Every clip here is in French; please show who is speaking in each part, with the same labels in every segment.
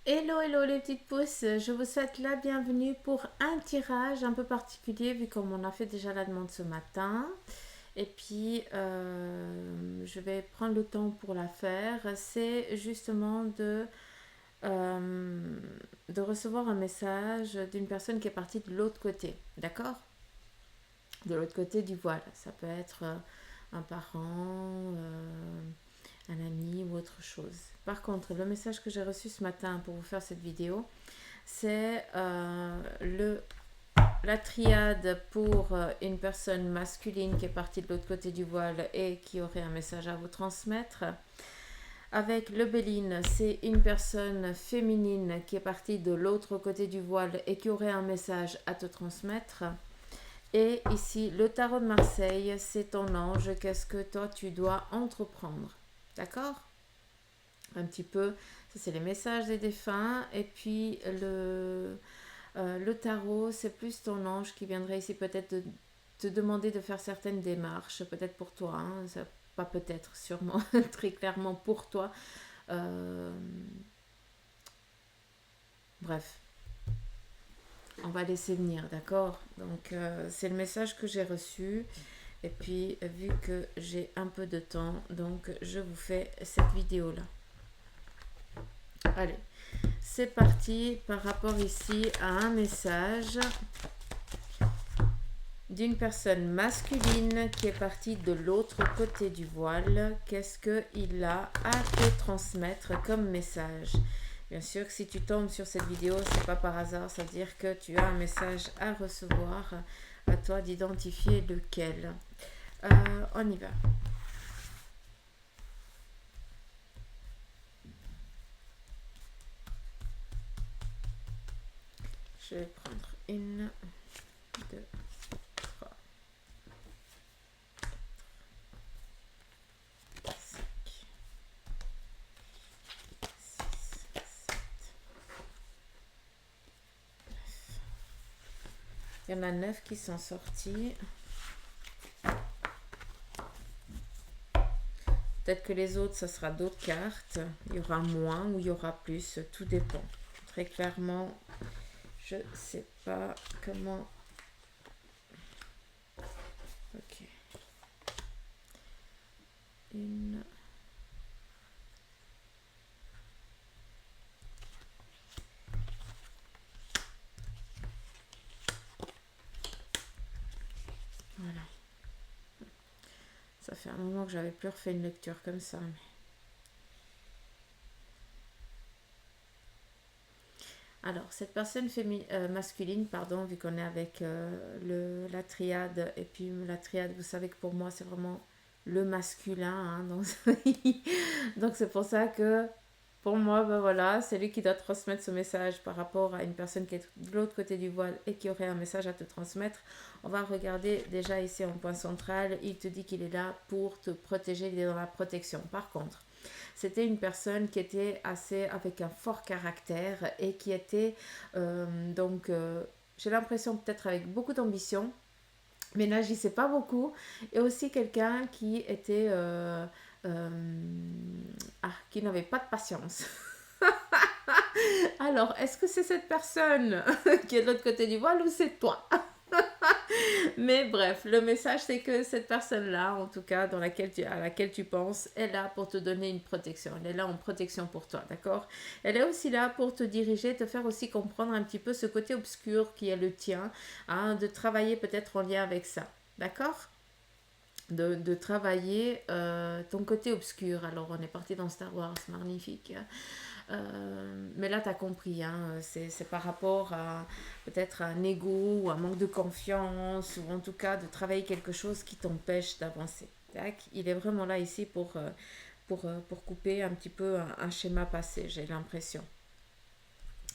Speaker 1: Hello, hello les petites pousses, je vous souhaite la bienvenue pour un tirage un peu particulier vu comme on a fait déjà la demande ce matin. Et puis, je vais prendre le temps pour la faire. C'est justement euh, de recevoir un message d'une personne qui est partie de l'autre côté, d'accord? De l'autre côté du voile. Ça peut être un parent, un ami ou autre chose. Par contre, le message que j'ai reçu ce matin pour vous faire cette vidéo, c'est la triade pour une personne masculine qui est partie de l'autre côté du voile et qui aurait un message à vous transmettre. Avec le Béline, c'est une personne féminine qui est partie de l'autre côté du voile et qui aurait un message à te transmettre. Et ici, le tarot de Marseille, c'est ton ange. Qu'est-ce que toi, tu dois entreprendre? D'accord? Un petit peu, ça c'est les messages des défunts. Et puis, le tarot, c'est plus ton ange qui viendrait ici peut-être te demander de faire certaines démarches, peut-être pour toi, hein, pas peut-être, sûrement, très clairement pour toi. Euh, Bref, on va laisser venir, d'accord? Donc, c'est le message que j'ai reçu. Et puis, vu que j'ai un peu de temps, donc je vous fais cette vidéo-là. Allez, c'est parti par rapport ici à un message d'une personne masculine qui est partie de l'autre côté du voile. Qu'est-ce qu'il a à te transmettre comme message? Bien sûr que si tu tombes sur cette vidéo, c'est pas par hasard, ça veut dire que tu as un message à recevoir. À toi d'identifier lequel. On y va. Je vais prendre une, deux, trois, cinq, six, sept. Il y en a 9 qui sont sortis. Peut-être que les autres, ça sera d'autres cartes. Il y aura moins ou il y aura plus. Tout dépend. Très clairement, je sais pas comment. Ok. Une. Voilà. Ça fait un moment que j'avais plus refait une lecture comme ça. Alors, cette personne masculine, pardon, vu qu'on est avec la triade, et puis la triade, vous savez que pour moi, c'est vraiment le masculin. Hein, donc c'est pour ça que, pour moi, ben voilà, c'est lui qui doit transmettre ce message par rapport à une personne qui est de l'autre côté du voile et qui aurait un message à te transmettre. On va regarder déjà ici en point central, il te dit qu'il est là pour te protéger, il est dans la protection. Par contre, c'était une personne qui était assez avec un fort caractère et qui était j'ai l'impression peut-être avec beaucoup d'ambition, mais n'agissait pas beaucoup. Et aussi quelqu'un qui était euh, qui n'avait pas de patience. Alors, est-ce que c'est cette personne qui est de l'autre côté du voile ou c'est toi? Mais bref, le message c'est que cette personne-là, en tout cas à laquelle tu penses, est là pour te donner une protection. Elle est là en protection pour toi, d'accord? Elle est aussi là pour te diriger, te faire aussi comprendre un petit peu ce côté obscur qui est le tien, hein, de travailler peut-être en lien avec ça, d'accord? De travailler ton côté obscur. Alors on est parti dans Star Wars, magnifique. Mais là, tu as compris, hein, c'est par rapport à peut-être un ego ou un manque de confiance, ou en tout cas de travailler quelque chose qui t'empêche d'avancer. Il est vraiment là ici pour couper un petit peu un schéma passé, j'ai l'impression.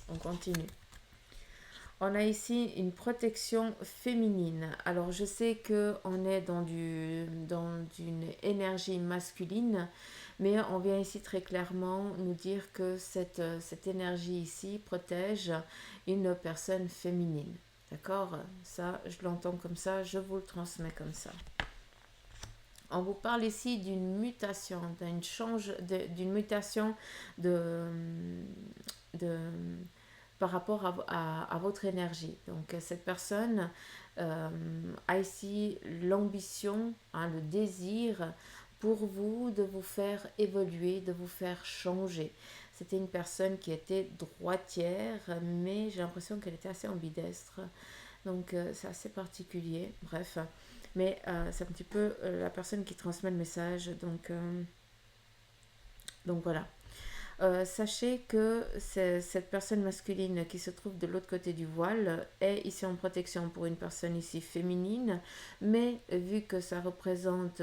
Speaker 1: On continue. On a ici une protection féminine. Alors je sais que on est dans une énergie masculine, mais on vient ici très clairement nous dire que cette énergie ici protège une personne féminine. D'accord? Ça, je l'entends comme ça, je vous le transmets comme ça. On vous parle ici d'une mutation, d'une mutation de, de par rapport à votre énergie. Donc cette personne a ici l'ambition, hein, le désir pour vous de vous faire évoluer, de vous faire changer. C'était une personne qui était droitière, mais j'ai l'impression qu'elle était assez ambidestre. Donc c'est assez particulier, bref. Mais c'est un petit peu la personne qui transmet le message. Donc voilà. Sachez que cette personne masculine qui se trouve de l'autre côté du voile est ici en protection pour une personne ici féminine, mais vu que ça représente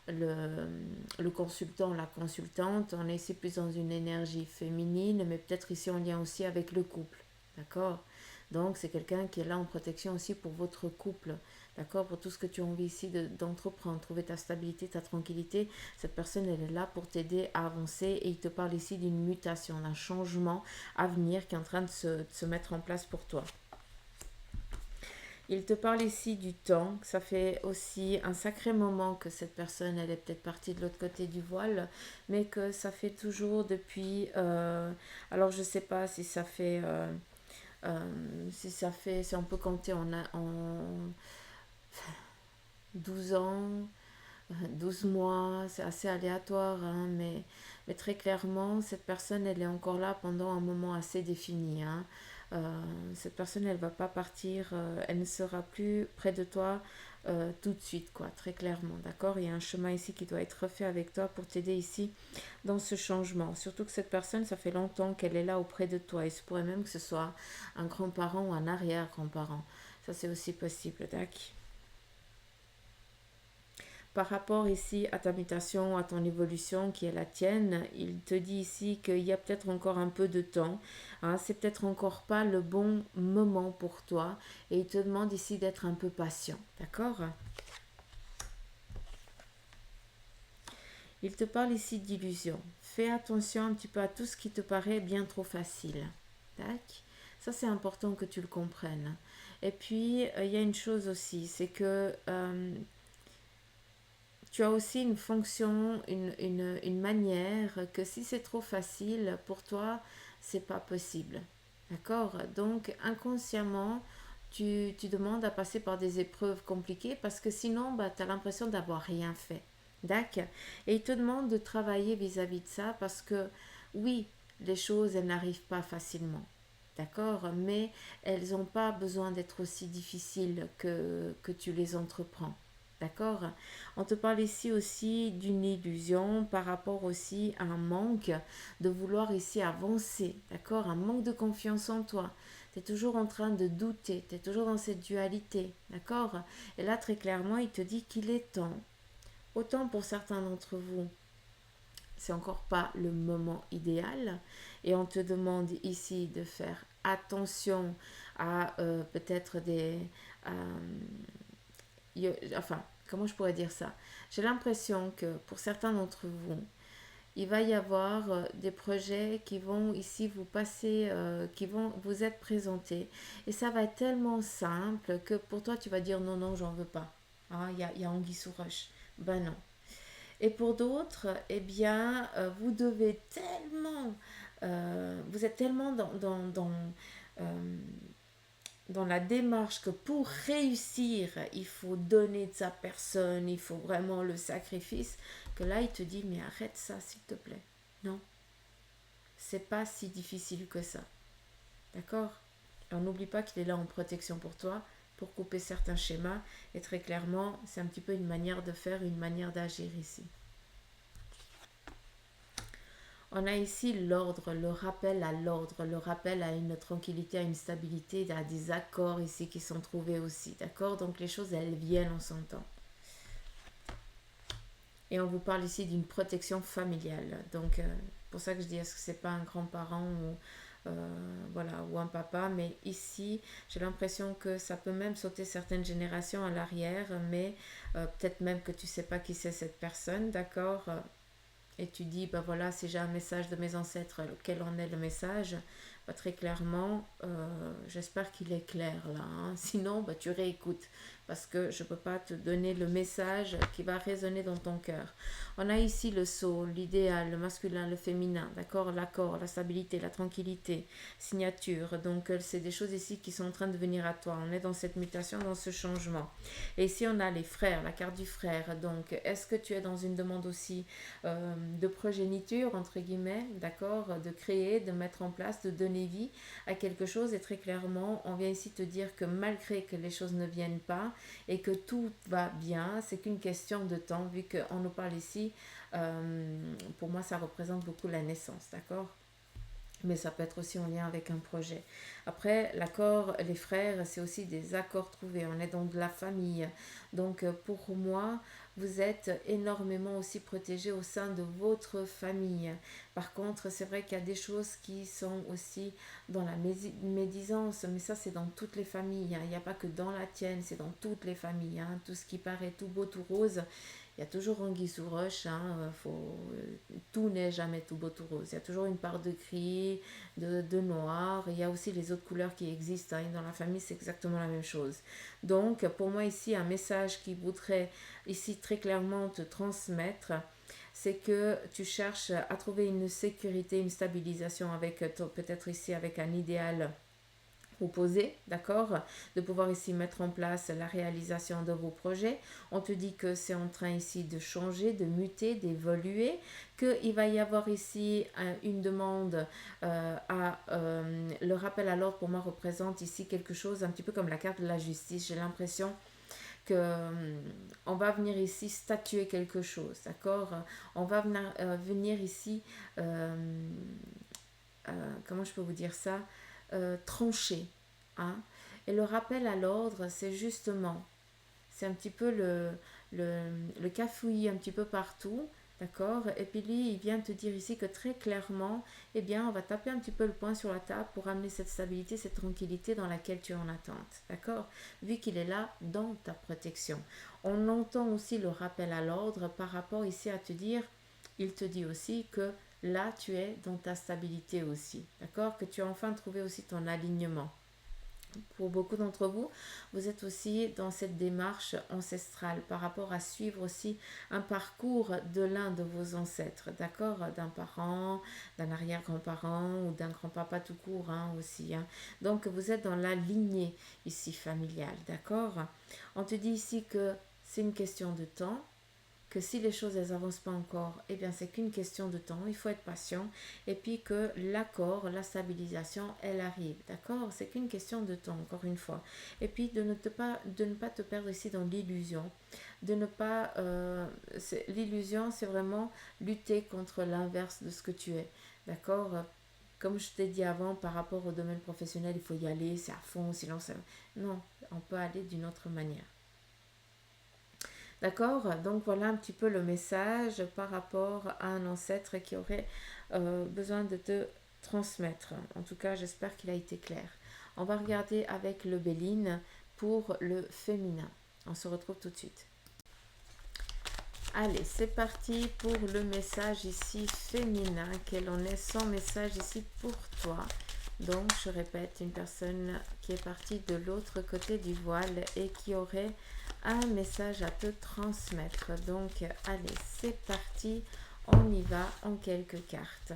Speaker 1: le consultant, la consultante, on est ici plus dans une énergie féminine, mais peut-être ici en lien aussi avec le couple, d'accord? Donc c'est quelqu'un qui est là en protection aussi pour votre couple, d'accord? Pour tout ce que tu as envie ici d'entreprendre, trouver ta stabilité, ta tranquillité. Cette personne, elle est là pour t'aider à avancer et il te parle ici d'une mutation, d'un changement à venir qui est en train de se mettre en place pour toi. Il te parle ici du temps, que ça fait aussi un sacré moment que cette personne, elle est peut-être partie de l'autre côté du voile, mais que ça fait toujours depuis... alors je ne sais pas si ça fait... si on peut compter en 12 ans, 12 mois, c'est assez aléatoire, hein, mais très clairement, cette personne, elle est encore là pendant un moment assez défini. Hein. Cette personne, elle ne va pas partir, elle ne sera plus près de toi tout de suite, quoi, très clairement, d'accord? Il y a un chemin ici qui doit être refait avec toi pour t'aider ici dans ce changement. Surtout que cette personne, ça fait longtemps qu'elle est là auprès de toi. Il se pourrait même que ce soit un grand-parent ou un arrière-grand-parent. Ça, c'est aussi possible, d'accord? Par rapport ici à ta mutation, à ton évolution qui est la tienne, il te dit ici qu'il y a peut-être encore un peu de temps. Hein, c'est peut-être encore pas le bon moment pour toi. Et il te demande ici d'être un peu patient. D'accord? Il te parle ici d'illusion. Fais attention un petit peu à tout ce qui te paraît bien trop facile. Tac. Ça, c'est important que tu le comprennes. Et puis, il y a une chose aussi, c'est que tu as aussi une fonction, une manière que si c'est trop facile pour toi, c'est pas possible. D'accord? Donc, inconsciemment, tu demandes à passer par des épreuves compliquées parce que sinon, bah, tu as l'impression d'avoir rien fait. D'accord? Et il te demande de travailler vis-à-vis de ça parce que, oui, les choses, elles n'arrivent pas facilement. D'accord? Mais elles n'ont pas besoin d'être aussi difficiles que tu les entreprends. D'accord? On te parle ici aussi d'une illusion par rapport aussi à un manque de vouloir ici avancer. D'accord? Un manque de confiance en toi. Tu es toujours en train de douter. Tu es toujours dans cette dualité. D'accord? Et là, très clairement, il te dit qu'il est temps. Autant pour certains d'entre vous, c'est encore pas le moment idéal. Et on te demande ici de faire attention à peut-être des... enfin, comment je pourrais dire ça? J'ai l'impression que pour certains d'entre vous, il va y avoir des projets qui vont ici vous passer, qui vont vous être présentés. Et ça va être tellement simple que pour toi, tu vas dire non, non, j'en veux pas. Ah, y a anguille sous roche. Ben non. Et pour d'autres, eh bien, vous devez tellement, vous êtes tellement euh, dans la démarche que pour réussir, il faut donner de sa personne, il faut vraiment le sacrifice, que là, il te dit, mais arrête ça, s'il te plaît. Non, c'est pas si difficile que ça. D'accord? Et on n'oublie pas qu'il est là en protection pour toi, pour couper certains schémas. Et très clairement, c'est un petit peu une manière de faire, une manière d'agir ici. On a ici l'ordre, le rappel à l'ordre, le rappel à une tranquillité, à une stabilité, à des accords ici qui sont trouvés aussi, d'accord? Donc les choses, elles viennent, on s'entend. Et on vous parle ici d'une protection familiale. Donc, pour ça que je dis, est-ce que c'est pas un grand-parent ou, voilà, ou un papa? Mais ici, j'ai l'impression que ça peut même sauter certaines générations à l'arrière, mais peut-être même que tu sais pas qui c'est cette personne, d'accord? Et tu dis, ben voilà, si j'ai un message de mes ancêtres, quel en est le message? bah, très clairement, j'espère qu'il est clair là, hein. Sinon, bah, tu réécoutes parce que je ne peux pas te donner le message qui va résonner dans ton cœur. On a ici le soul, l'idéal, le masculin, le féminin, d'accord, l'accord, la stabilité, la tranquillité, signature. Donc, c'est des choses ici qui sont en train de venir à toi. On est dans cette mutation, dans ce changement. Et ici, on a les frères, la carte du frère. Donc, est-ce que tu es dans une demande aussi de progéniture, entre guillemets, d'accord, de créer, de mettre en place, de donner vie à quelque chose. Et très clairement, on vient ici te dire que malgré que les choses ne viennent pas et que tout va bien, c'est qu'une question de temps, vu qu'on nous parle ici, pour moi, ça représente beaucoup la naissance, d'accord, mais ça peut être aussi en lien avec un projet. Après, l'accord, les frères, c'est aussi des accords trouvés. On est dans de la famille. Donc, pour moi, vous êtes énormément aussi protégé au sein de votre famille. Par contre, c'est vrai qu'il y a des choses qui sont aussi dans la médisance, mais ça, c'est dans toutes les familles, hein. Il n'y a pas que dans la tienne, c'est dans toutes les familles, hein. Tout ce qui paraît tout beau, tout rose, il y a toujours anguille sous roche, hein. Tout n'est jamais tout beau, tout rose. Il y a toujours une part de gris, de noir. Il y a aussi les autres couleurs qui existent, hein. Et dans la famille, c'est exactement la même chose. Donc, pour moi, ici, un message qui voudrait ici très clairement te transmettre, c'est que tu cherches à trouver une sécurité, une stabilisation avec peut-être ici avec un idéal opposé, d'accord, de pouvoir ici mettre en place la réalisation de vos projets. On te dit que c'est en train ici de changer, de muter, d'évoluer, qu'il va y avoir ici une demande le rappel à l'ordre pour moi représente ici quelque chose un petit peu comme la carte de la justice. J'ai l'impression que on va venir ici statuer quelque chose, d'accord, on va venir ici comment je peux vous dire ça, tranché, hein. Et le rappel à l'ordre, c'est justement, c'est un petit peu le cafouillis un petit peu partout, d'accord. Et puis lui, il vient te dire ici que très clairement, eh bien, on va taper un petit peu le poing sur la table pour amener cette stabilité, cette tranquillité dans laquelle tu es en attente, d'accord. Vu qu'il est là dans ta protection. On entend aussi le rappel à l'ordre par rapport ici à te dire, il te dit aussi que là, tu es dans ta stabilité aussi, d'accord, que tu as enfin trouvé aussi ton alignement. Pour beaucoup d'entre vous, vous êtes aussi dans cette démarche ancestrale par rapport à suivre aussi un parcours de l'un de vos ancêtres, d'accord, d'un parent, d'un arrière-grand-parent ou d'un grand-papa tout court, hein, aussi, hein. Donc, vous êtes dans la lignée ici familiale, d'accord. On te dit ici que c'est une question de temps, que si les choses elles avancent pas encore, eh bien c'est qu'une question de temps, il faut être patient et puis que l'accord, la stabilisation, elle arrive, d'accord, c'est qu'une question de temps encore une fois. Et puis de ne pas te perdre ici dans l'illusion, de ne pas l'illusion c'est vraiment lutter contre l'inverse de ce que tu es, d'accord. Comme je t'ai dit avant, par rapport au domaine professionnel, il faut y aller, c'est à fond, sinon ça... Non, on peut aller d'une autre manière. D'accord. Donc voilà un petit peu le message par rapport à un ancêtre qui aurait besoin de te transmettre. En tout cas, j'espère qu'il a été clair. On va regarder avec le Béline pour le féminin. On se retrouve tout de suite. Allez, c'est parti pour le message ici féminin. Quel en est son message ici pour toi? Donc, je répète, une personne qui est partie de l'autre côté du voile et qui aurait un message à te transmettre. Donc, allez, c'est parti. On y va en quelques cartes.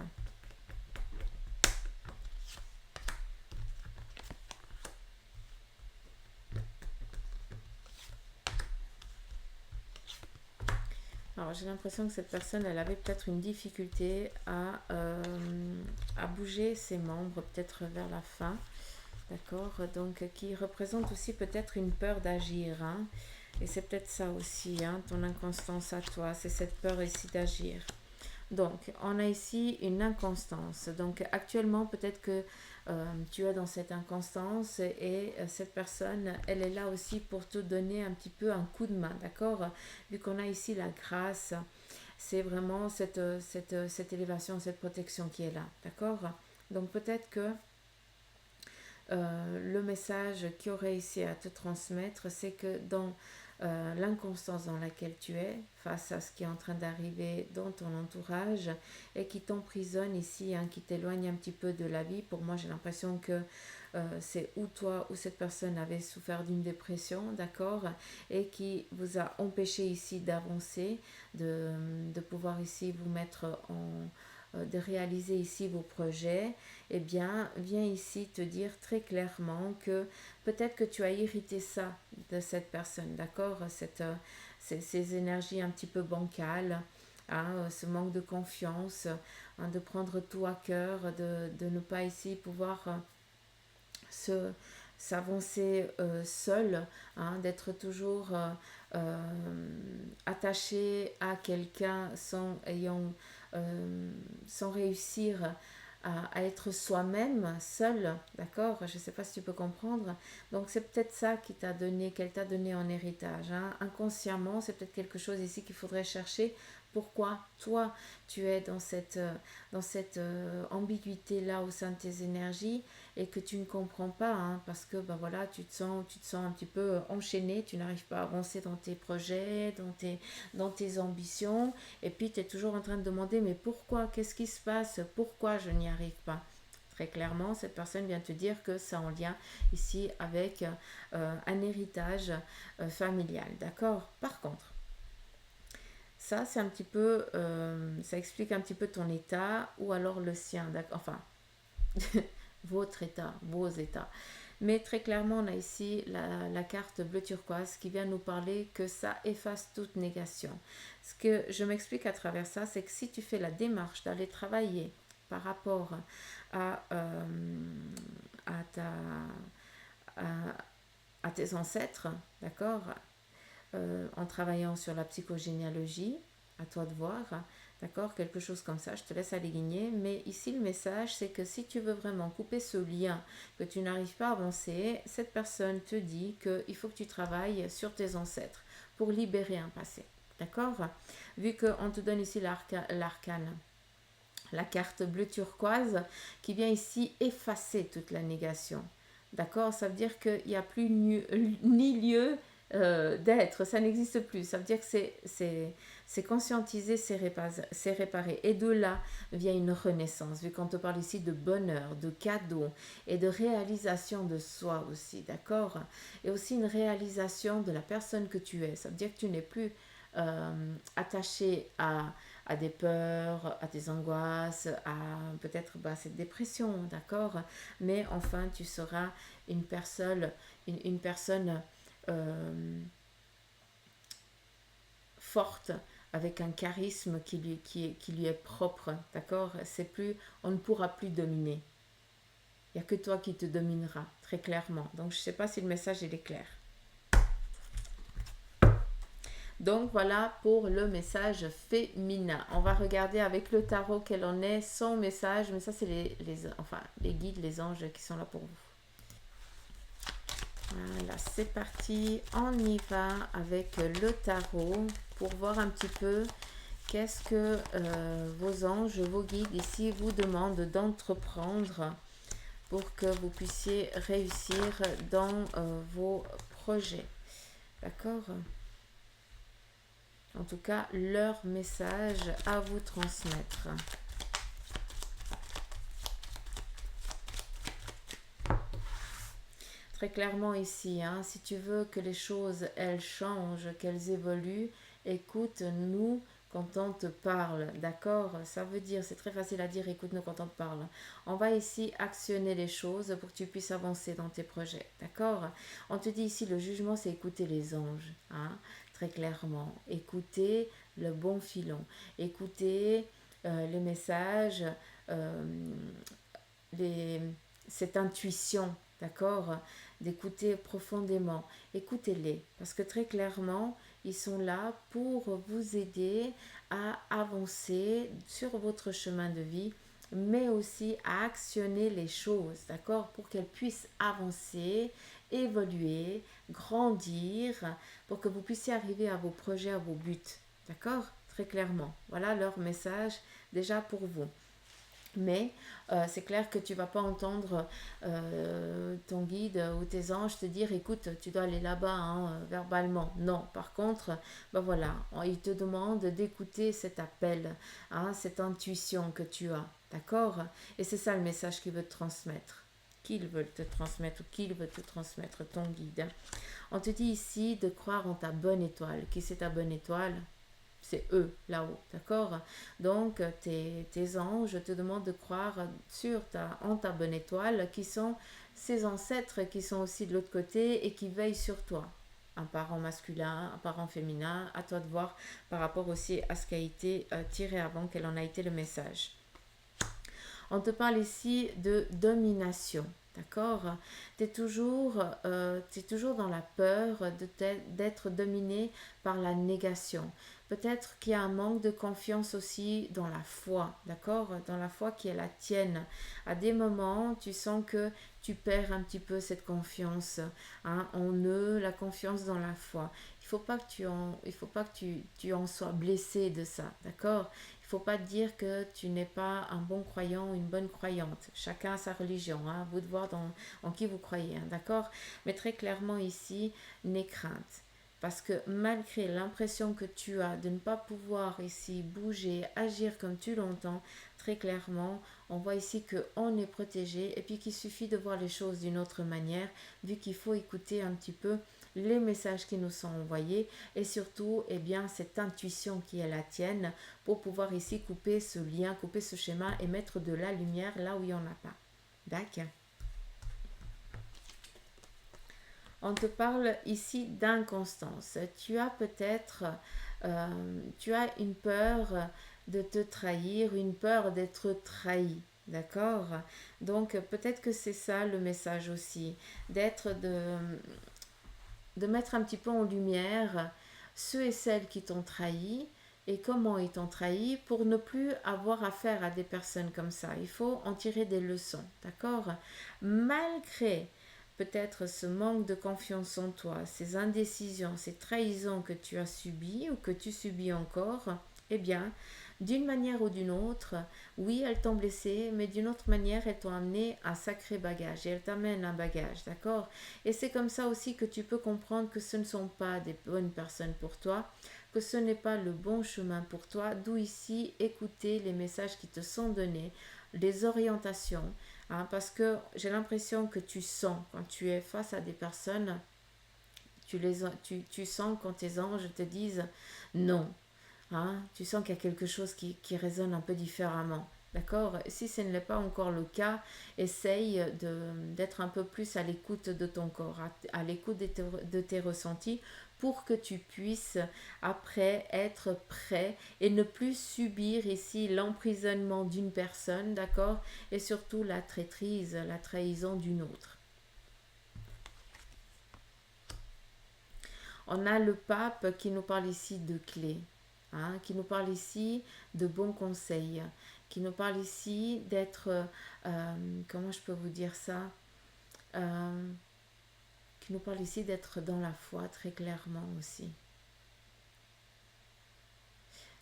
Speaker 1: Alors, j'ai l'impression que cette personne, elle avait peut-être une difficulté à bouger ses membres, peut-être vers la fin. D'accord, donc qui représente aussi peut-être une peur d'agir, hein. Et c'est peut-être ça aussi, hein, ton inconstance à toi, c'est cette peur ici d'agir. Donc, on a ici une inconstance. Donc, actuellement, peut-être que tu es dans cette inconstance et cette personne, elle est là aussi pour te donner un petit peu un coup de main, d'accord. Vu qu'on a ici la grâce, c'est vraiment cette élévation, cette protection qui est là, d'accord. Donc, peut-être que le message qu'il y aurait ici à te transmettre, c'est que dans l'inconstance dans laquelle tu es face à ce qui est en train d'arriver dans ton entourage et qui t'emprisonne ici, hein, qui t'éloigne un petit peu de la vie. Pour moi, j'ai l'impression que c'est ou toi ou cette personne avait souffert d'une dépression, d'accord, et qui vous a empêché ici d'avancer, de pouvoir ici vous mettre de réaliser ici vos projets. Eh bien, viens ici te dire très clairement que peut-être que tu as hérité ça de cette personne, d'accord, ces énergies un petit peu bancales, hein, ce manque de confiance, hein, de prendre tout à cœur, de ne pas ici pouvoir se s'avancer seul, hein, d'être toujours attaché à quelqu'un sans réussir à être soi-même seul, d'accord. Je ne sais pas si tu peux comprendre. Donc c'est peut-être ça qu'elle t'a donné en héritage, hein. Inconsciemment, c'est peut-être quelque chose ici qu'il faudrait chercher. Pourquoi toi tu es dans cette ambiguïté là au sein de tes énergies et que tu ne comprends pas, hein, parce que ben voilà, tu te sens un petit peu enchaîné, tu n'arrives pas à avancer dans tes projets, dans tes ambitions, et puis tu es toujours en train de demander mais pourquoi, qu'est-ce qui se passe, pourquoi je n'y arrive pas. Très clairement, cette personne vient te dire que c'est en lien ici avec un héritage familial, d'accord. Par contre, ça c'est un petit peu, ça explique un petit peu ton état ou alors le sien, enfin votre état, vos états. Mais très clairement, on a ici la carte bleu turquoise qui vient nous parler que ça efface toute négation. Ce que je m'explique à travers ça, c'est que si tu fais la démarche d'aller travailler par rapport à, à, ta, à, à tes ancêtres, d'accord, en travaillant sur la psychogénéalogie, à toi de voir, d'accord, quelque chose comme ça, je te laisse aller guigner, mais ici le message c'est que si tu veux vraiment couper ce lien, que tu n'arrives pas à avancer, cette personne te dit qu'il faut que tu travailles sur tes ancêtres pour libérer un passé, d'accord, vu qu'on te donne ici l'arcane, la carte bleu turquoise qui vient ici effacer toute la négation, d'accord, ça veut dire qu'il n'y a plus ni lieu d'être, ça n'existe plus. Ça veut dire que c'est conscientiser, c'est réparer. Et de là vient une renaissance, vu qu'on te parle ici de bonheur, de cadeau et de réalisation de soi aussi, d'accord. Et aussi une réalisation de la personne que tu es. Ça veut dire que tu n'es plus attaché à des peurs, à des angoisses, à peut-être cette dépression, d'accord. Mais enfin, tu seras une personne forte, avec un charisme qui lui est propre, d'accord. C'est plus, on ne pourra plus dominer. Il n'y a que toi qui te domineras, très clairement. Donc, je ne sais pas si le message il est clair. Donc, voilà pour le message féminin. On va regarder avec le tarot quel en est son message. Mais ça, c'est les guides, les anges qui sont là pour vous. Voilà, c'est parti. On y va avec le tarot pour voir un petit peu qu'est-ce que vos anges, vos guides ici vous demandent d'entreprendre pour que vous puissiez réussir dans vos projets. D'accord? En tout cas, leur message à vous transmettre. Très clairement ici, hein, si tu veux que les choses, elles changent, qu'elles évoluent, écoute-nous quand on te parle, d'accord? Ça veut dire, c'est très facile à dire, écoute-nous quand on te parle. On va ici actionner les choses pour que tu puisses avancer dans tes projets, d'accord? On te dit ici, le jugement, c'est écouter les anges, hein, très clairement. Écouter le bon filon, écouter les messages, cette intuition, d'accord, d'écouter profondément. Écoutez-les, parce que très clairement, ils sont là pour vous aider à avancer sur votre chemin de vie, mais aussi à actionner les choses, d'accord, pour qu'elles puissent avancer, évoluer, grandir, pour que vous puissiez arriver à vos projets, à vos buts, d'accord, très clairement. Voilà leur message déjà pour vous. Mais c'est clair que tu vas pas entendre ton guide ou tes anges te dire écoute, tu dois aller là-bas hein, verbalement. Non, par contre, ben voilà, il te demande d'écouter cet appel, hein, cette intuition que tu as. D'accord. Et c'est ça le message qu'il veut te transmettre. Qu'il veut te transmettre ou qu'il veut te transmettre, ton guide. On te dit ici de croire en ta bonne étoile. Qui c'est ta bonne étoile? C'est eux là-haut, d'accord? Donc tes anges te demandent de croire en ta bonne étoile, qui sont ces ancêtres qui sont aussi de l'autre côté et qui veillent sur toi. Un parent masculin, un parent féminin, à toi de voir par rapport aussi à ce qui a été tiré avant, quel en a été le message. On te parle ici de domination. D'accord. Tu es toujours dans la peur d'être dominé par la négation. Peut-être qu'il y a un manque de confiance aussi dans la foi, d'accord? Dans la foi qui est la tienne. À des moments, tu sens que tu perds un petit peu cette confiance hein, en eux, la confiance dans la foi. Il faut pas que tu en sois blessé de ça, d'accord? Il ne faut pas dire que tu n'es pas un bon croyant ou une bonne croyante. Chacun a sa religion. Hein, vous de voir en qui vous croyez. Hein, d'accord. Mais très clairement ici, n'aie crainte. Parce que malgré l'impression que tu as de ne pas pouvoir ici bouger, agir comme tu l'entends, très clairement, on voit ici qu'on est protégé et puis qu'il suffit de voir les choses d'une autre manière, vu qu'il faut écouter un petit peu les messages qui nous sont envoyés et surtout eh bien, cette intuition qui est la tienne pour pouvoir ici couper ce lien, couper ce schéma et mettre de la lumière là où il n'y en a pas. D'accord. On te parle ici d'inconstance. Tu as peut-être, tu as une peur de te trahir, une peur d'être trahi. D'accord. Donc peut-être que c'est ça le message aussi, de mettre un petit peu en lumière ceux et celles qui t'ont trahi et comment ils t'ont trahi pour ne plus avoir affaire à des personnes comme ça. Il faut en tirer des leçons, d'accord? Malgré peut-être ce manque de confiance en toi, ces indécisions, ces trahisons que tu as subies ou que tu subis encore, eh bien, d'une manière ou d'une autre, oui, elles t'ont blessé, mais d'une autre manière, elles t'ont amené un sacré bagage et elles t'amènent un bagage, d'accord? Et c'est comme ça aussi que tu peux comprendre que ce ne sont pas des bonnes personnes pour toi, que ce n'est pas le bon chemin pour toi, d'où ici écouter les messages qui te sont donnés, les orientations, hein, parce que j'ai l'impression que tu sens quand tu es face à des personnes, tu sens quand tes anges te disent non. Hein, tu sens qu'il y a quelque chose qui résonne un peu différemment. D'accord. Si ce n'est pas encore le cas, essaye d'être un peu plus à l'écoute de ton corps, à l'écoute de tes ressentis pour que tu puisses après être prêt et ne plus subir ici l'emprisonnement d'une personne, d'accord, et surtout la traîtrise, la trahison d'une autre. On a le pape qui nous parle ici de clés. Hein, qui nous parle ici de bons conseils, qui nous parle ici d'être, comment je peux vous dire ça, euh, qui nous parle ici d'être dans la foi très clairement aussi.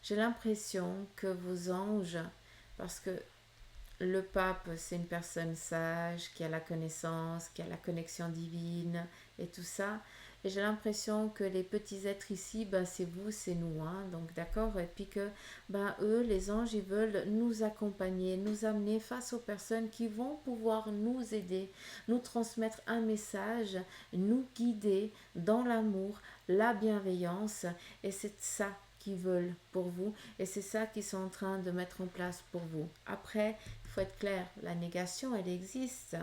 Speaker 1: J'ai l'impression que vos anges, parce que le pape c'est une personne sage, qui a la connaissance, qui a la connexion divine et tout ça, et j'ai l'impression que les petits êtres ici, bah, c'est vous, c'est nous, hein, donc d'accord, et puis que bah, eux, les anges, ils veulent nous accompagner, nous amener face aux personnes qui vont pouvoir nous aider, nous transmettre un message, nous guider dans l'amour, la bienveillance, et c'est ça qu'ils veulent pour vous, et c'est ça qu'ils sont en train de mettre en place pour vous. Après, il faut être clair, la négation, elle existe.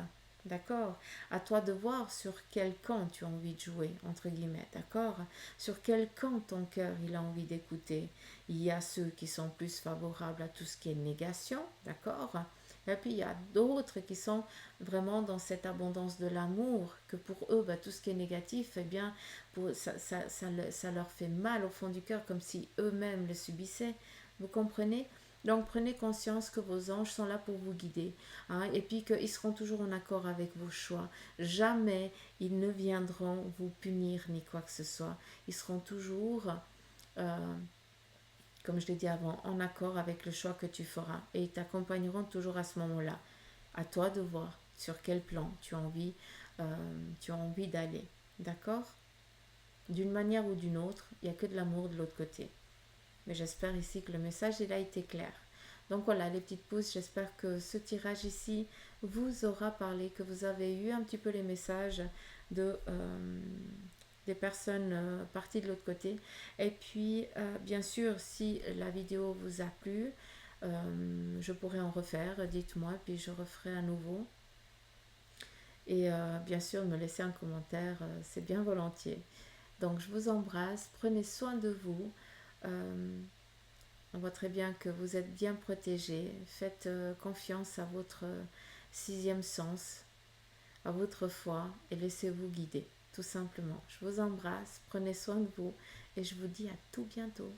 Speaker 1: D'accord. À toi de voir sur quel camp tu as envie de jouer, entre guillemets, d'accord. Sur quel camp ton cœur il a envie d'écouter. Il y a ceux qui sont plus favorables à tout ce qui est négation, d'accord. Et puis il y a d'autres qui sont vraiment dans cette abondance de l'amour, que pour eux, bah, tout ce qui est négatif, eh bien, ça leur fait mal au fond du cœur, comme si eux-mêmes le subissaient. Vous comprenez? Donc prenez conscience que vos anges sont là pour vous guider, hein, et puis qu'ils seront toujours en accord avec vos choix. Jamais ils ne viendront vous punir ni quoi que ce soit. Ils seront toujours comme je l'ai dit avant, en accord avec le choix que tu feras. Et ils t'accompagneront toujours à ce moment-là. À toi de voir sur quel plan tu as envie d'aller. D'accord? D'une manière ou d'une autre, il n'y a que de l'amour de l'autre côté. Mais j'espère ici que le message il a été clair. Donc voilà, les petites pouces, j'espère que ce tirage ici vous aura parlé, que vous avez eu un petit peu les messages de, des personnes parties de l'autre côté. Et puis, bien sûr, si la vidéo vous a plu, je pourrais en refaire, dites-moi, puis je referai à nouveau. Et bien sûr, me laisser un commentaire, c'est bien volontiers. Donc, je vous embrasse, prenez soin de vous. On voit très bien que vous êtes bien protégés. Faites confiance à votre sixième sens, à votre foi et laissez-vous guider, tout simplement. Je vous embrasse, prenez soin de vous et je vous dis à tout bientôt.